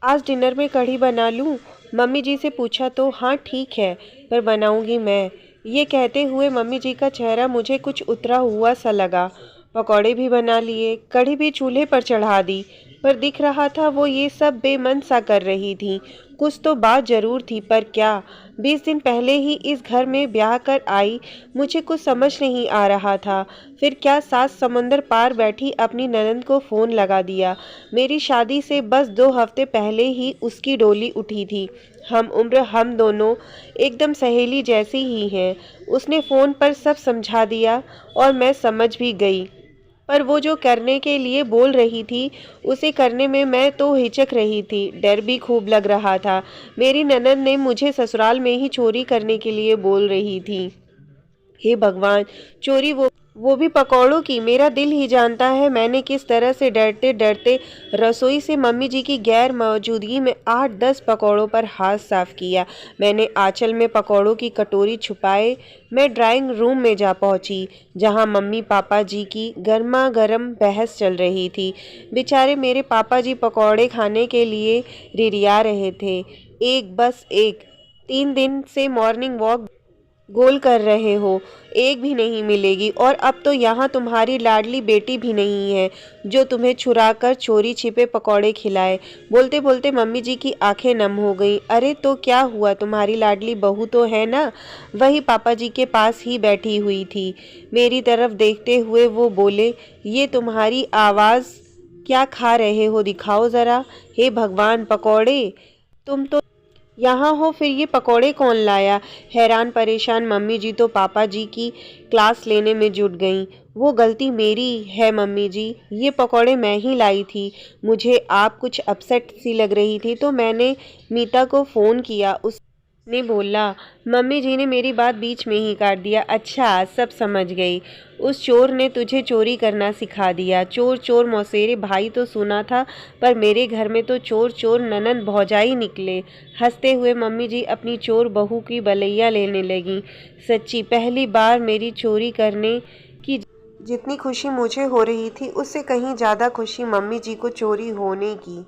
आज डिनर में कढ़ी बना लूं? मम्मी जी से पूछा तो हाँ ठीक है, पर बनाऊंगी मैं। ये कहते हुए मम्मी जी का चेहरा मुझे कुछ उतरा हुआ सा लगा। पकौड़े भी बना लिए, कढ़ी भी चूल्हे पर चढ़ा दी, पर दिख रहा था वो ये सब बेमन सा कर रही थी। कुछ तो बात जरूर थी, पर क्या? 20 दिन पहले ही इस घर में ब्याह कर आई, मुझे कुछ समझ नहीं आ रहा था। फिर क्या सात समुंदर पार बैठी अपनी ननद को फ़ोन लगा दिया। मेरी शादी से बस 2 हफ्ते पहले ही उसकी डोली उठी थी। हम उम्र हम दोनों एकदम सहेली जैसी ही हैं। उसने फ़ोन पर सब समझा दिया और मैं समझ भी गई। पर वो जो करने के लिए बोल रही थी, उसे करने में मैं तो हिचक रही थी। डर भी खूब लग रहा था। मेरी ननद ने मुझे ससुराल में ही चोरी करने के लिए बोल रही थी। हे भगवान! चोरी वो भी पकौड़ों की। मेरा दिल ही जानता है मैंने किस तरह से डरते डरते रसोई से मम्मी जी की गैर मौजूदगी में 8-10 पकौड़ों पर हाथ साफ किया। मैंने आंचल में पकौड़ों की कटोरी छुपाए मैं ड्राइंग रूम में जा पहुंची, जहां मम्मी पापा जी की गर्मा गर्म बहस चल रही थी। बेचारे मेरे पापा जी पकौड़े खाने के लिए रिरिया रहे थे। एक बस एक। 3 दिन से मॉर्निंग वॉक गोल कर रहे हो, एक भी नहीं मिलेगी। और अब तो यहाँ तुम्हारी लाडली बेटी भी नहीं है जो तुम्हें छुरा कर चोरी छिपे पकौड़े खिलाए। बोलते बोलते मम्मी जी की आंखें नम हो गईं। अरे तो क्या हुआ, तुम्हारी लाडली बहू तो है ना? वही पापा जी के पास ही बैठी हुई थी। मेरी तरफ देखते हुए वो बोले, ये तुम्हारी आवाज़ क्या खा रहे हो, दिखाओ ज़रा। हे भगवान, पकौड़े? तुम तो यहाँ हो, फिर ये पकौड़े कौन लाया? हैरान परेशान मम्मी जी तो पापा जी की क्लास लेने में जुट गईं। वो गलती मेरी है मम्मी जी, ये पकौड़े मैं ही लाई थी। मुझे आप कुछ अपसेट सी लग रही थी तो मैंने मीता को फ़ोन किया। उसने बोला। मम्मी जी ने मेरी बात बीच में ही काट दिया। अच्छा, सब समझ गई। उस चोर ने तुझे चोरी करना सिखा दिया। चोर चोर मौसेरे भाई तो सुना था, पर मेरे घर में तो चोर चोर ननंद भौजाई निकले। हंसते हुए मम्मी जी अपनी चोर बहू की बलैया लेने लगी। सच्ची पहली बार मेरी चोरी करने की जितनी खुशी मुझे हो रही थी, उससे कहीं ज़्यादा खुशी मम्मी जी को चोरी होने की।